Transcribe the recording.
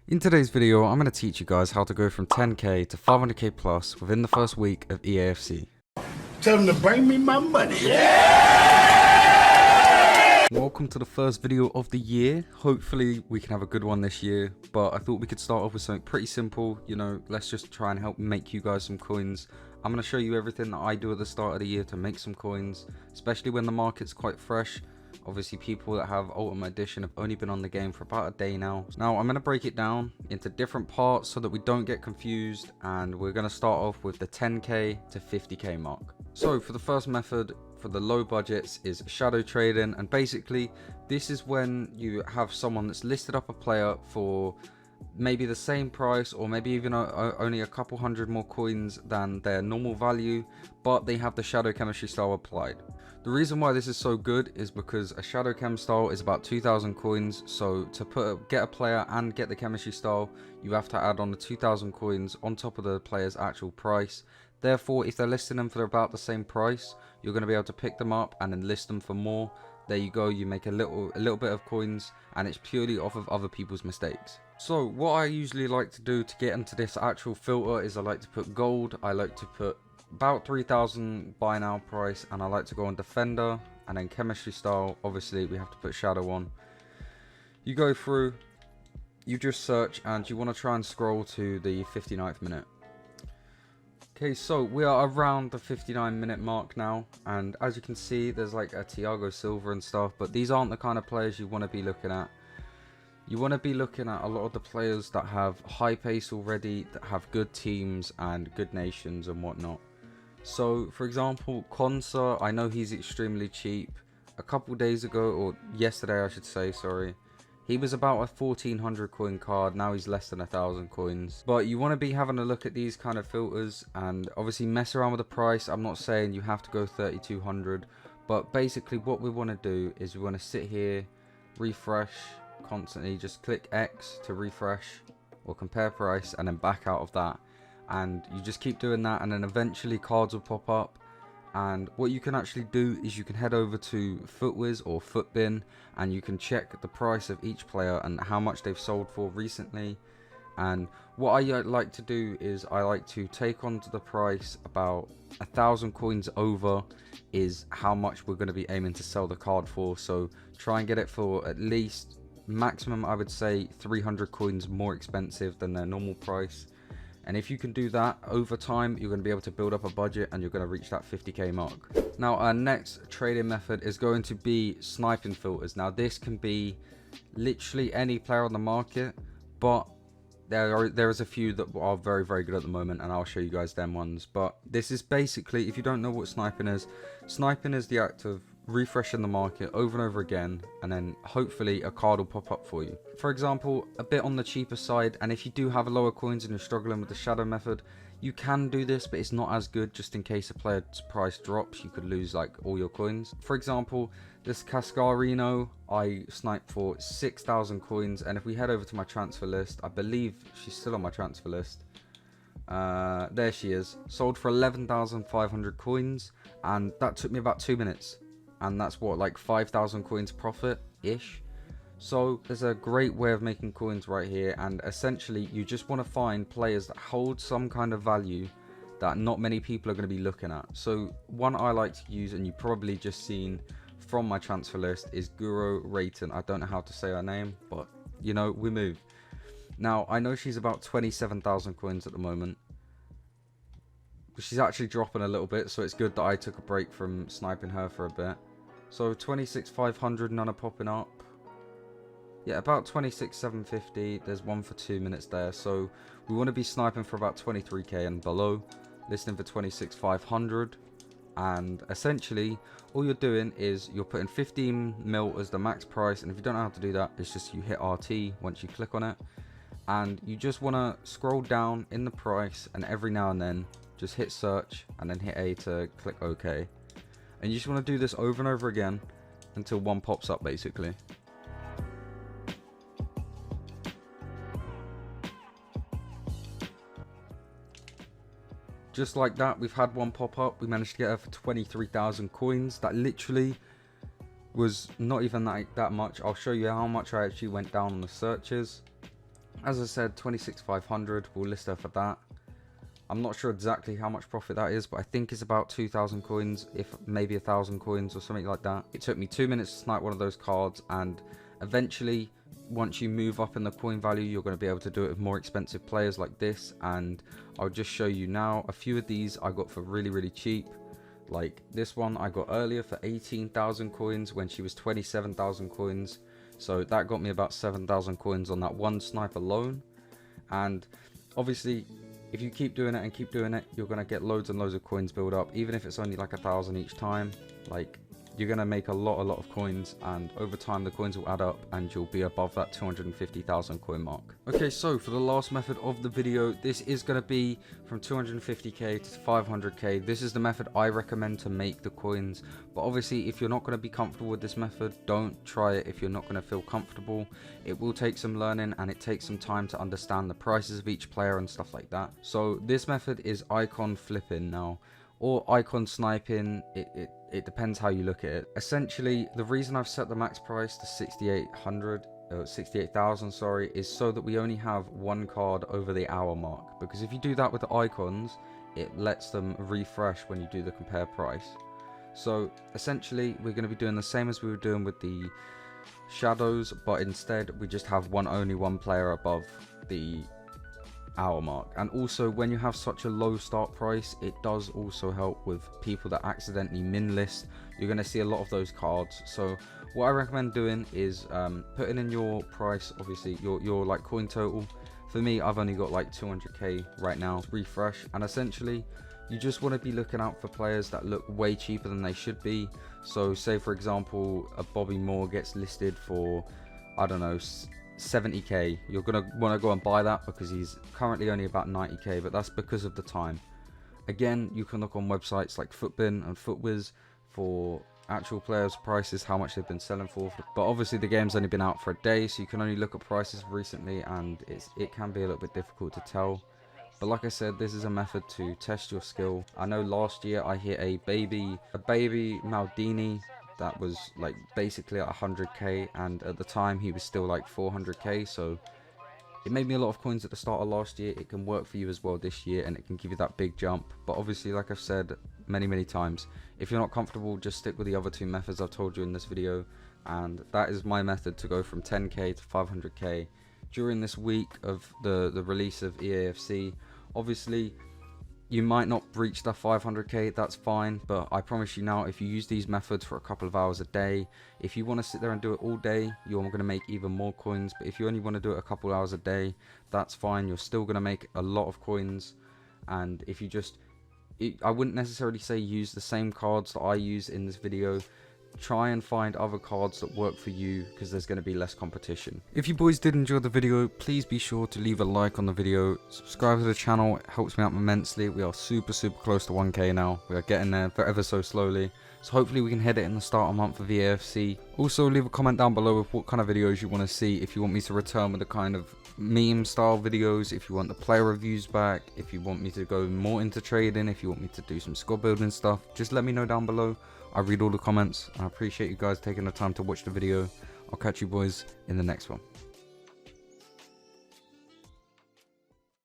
In today's video, I'm going to teach you guys how to go from 10k to 500k plus within the first week of EAFC. Tell them to bring me my money. Welcome to the first video of the year. Hopefully we can have a good one this year, but I thought we could start off with something pretty simple. You know, let's just try and help make you guys some coins. I'm going to show you everything that I do at the start of the year to make some coins, especially when the market's quite fresh. Obviously, people that have Ultimate Edition have only been on the game for about a day now. Now, I'm going to break it down into different parts so that we don't get confused, and we're going to start off with the 10k to 50k mark. So, for the first method, for the low budgets, is shadow trading, and basically, this is when you have someone that's listed up a player for maybe the same price, or maybe even only a couple hundred more coins than their normal value, but they have the shadow chemistry style applied. The reason why this is so good is because a shadow chem style is about 2,000 coins, so to get a player and get the chemistry style, you have to add on the 2,000 coins on top of the player's actual price. Therefore, if they're listing them for about the same price, you're going to be able to pick them up and then list them for more. There you go, you make a little bit of coins, and it's purely off of other people's mistakes. So what I usually like to do to get into this actual filter is I like to put gold, I like to put about 3,000 buy now price, and I like to go on defender, and then chemistry style, obviously we have to put shadow on. You go through, you just search, and you want to try and scroll to the 59th minute. Okay, so we are around the 59-minute mark now, and as you can see, there's like a Thiago Silva and stuff, but these aren't the kind of players you want to be looking at. You want to be looking at a lot of the players that have high pace already, that have good teams and good nations and whatnot. So, for example, Konsa, I know he's extremely cheap. A couple days ago, or yesterday I should say, sorry, he was about a 1,400 coin card. Now he's less than 1,000 coins. But you want to be having a look at these kind of filters and obviously mess around with the price. I'm not saying you have to go 3,200, but basically what we want to do is we want to sit here, refresh constantly, just click X to refresh or compare price, and then back out of that, and you just keep doing that, and then eventually cards will pop up. And what you can actually do is you can head over to Footwiz or Footbin, and you can check the price of each player and how much they've sold for recently. And what I like to do is I like to take onto the price about 1,000 coins over is how much we're going to be aiming to sell the card for. So try and get it for at least maximum, I would say 300 coins more expensive than their normal price. And if you can do that over time, you're going to be able to build up a budget and you're going to reach that 50k mark. Now our next trading method is going to be sniping filters. Now this can be literally any player on the market, but there is a few that are very good at the moment, and I'll show you guys them ones. But this is basically, if you don't know what sniping is the act of refreshing the market over and over again, and then hopefully a card will pop up for you. For example, a bit on the cheaper side, and if you do have lower coins and you're struggling with the shadow method, you can do this, but it's not as good. Just in case a player's price drops, you could lose like all your coins. For example, this Cascarino I sniped for 6,000 coins, and if we head over to my transfer list, I believe she's still on my transfer list. There she is, sold for 11,500 coins, and that took me about 2 minutes, and that's what, like 5,000 coins profit ish. So there's a great way of making coins right here, and essentially you just want to find players that hold some kind of value that not many people are going to be looking at. So one I like to use, and you've probably just seen from my transfer list, is Guro Rayton. I don't know how to say her name, but you know, we move. Now I know she's about 27,000 coins at the moment. She's actually dropping a little bit, so it's good that I took a break from sniping her for a bit. So 26,500, none are popping up. Yeah, about 26,750. There's one for 2 minutes there. So we want to be sniping for about 23k and below, listing for 26,500. And essentially all you're doing is you're putting 15 mil as the max price, and if you don't know how to do that, it's just you hit RT once you click on it, and you just want to scroll down in the price, and every now and then just hit search and then hit A to click OK. And you just want to do this over and over again until one pops up basically. Just like that, we've had one pop up. We managed to get her for 23,000 coins. That literally was not even that much. I'll show you how much I actually went down on the searches. As I said, 26,500, we'll list her for that. I'm not sure exactly how much profit that is, but I think it's about 2,000 coins, if maybe 1,000 coins or something like that. It took me 2 minutes to snipe one of those cards, and eventually, once you move up in the coin value, you're going to be able to do it with more expensive players like this. And I'll just show you now. A few of these I got for really cheap. Like this one I got earlier for 18,000 coins when she was 27,000 coins. So that got me about 7,000 coins on that one snipe alone. And obviously, if you keep doing it and keep doing it, you're going to get loads and loads of coins build up. Even if it's only like 1,000 each time, like you're going to make a lot of coins, and over time the coins will add up and you'll be above that 250,000 coin mark. Okay, so for the last method of the video, this is going to be from 250k to 500k. This is the method I recommend to make the coins, but obviously if you're not going to be comfortable with this method, don't try it if you're not going to feel comfortable. It will take some learning and it takes some time to understand the prices of each player and stuff like that. So this method is icon flipping now, or icon sniping. It depends how you look at it. Essentially, the reason I've set the max price to 68,000, sorry, is so that we only have one card over the hour mark. Because if you do that with the icons, it lets them refresh when you do the compare price. So essentially, we're going to be doing the same as we were doing with the shadows, but instead we just have only one player above the hour mark. And also, when you have such a low start price, it does also help with people that accidentally min list. You're going to see a lot of those cards. So what I recommend doing is putting in your price, obviously your like coin total. For me, I've only got like 200k right now. Refresh, and essentially you just want to be looking out for players that look way cheaper than they should be. So say for example, a Bobby Moore gets listed for, I don't know, 70k. You're gonna want to go and buy that because he's currently only about 90k, but that's because of the time. Again, you can look on websites like Footbin and Footwiz for actual players' prices, how much they've been selling for, but obviously the game's only been out for a day, so you can only look at prices recently, and it can be a little bit difficult to tell. But like I said, this is a method to test your skill. I know last year I hit a baby Maldini that was like basically at 100k, and at the time he was still like 400k, so it made me a lot of coins at the start of last year. It can work for you as well this year, and it can give you that big jump. But obviously, like I've said many times, if you're not comfortable, just stick with the other two methods I've told you in this video, and that is my method to go from 10k to 500k during this week of the release of EAFC. Obviously, you might not reach that 500k, that's fine, but I promise you now, if you use these methods for a couple of hours a day, if you want to sit there and do it all day, you're going to make even more coins. But if you only want to do it a couple of hours a day, that's fine, you're still going to make a lot of coins. And if you just, I wouldn't necessarily say use the same cards that I use in this video. Try and find other cards that work for you, because there's going to be less competition. If you boys did enjoy the video, please be sure to leave a like on the video, subscribe to the channel, it helps me out immensely. We are super close to 1k now. We are getting there ever so slowly, so hopefully we can hit it in the start of month of the AFC. Also, leave a comment down below with what kind of videos you want to see. If you want me to return with the kind of meme style videos, if you want the player reviews back, if you want me to go more into trading, if you want me to do some squad building stuff, just let me know down below. I read all the comments, and I appreciate you guys taking the time to watch the video. I'll catch you boys in the next one.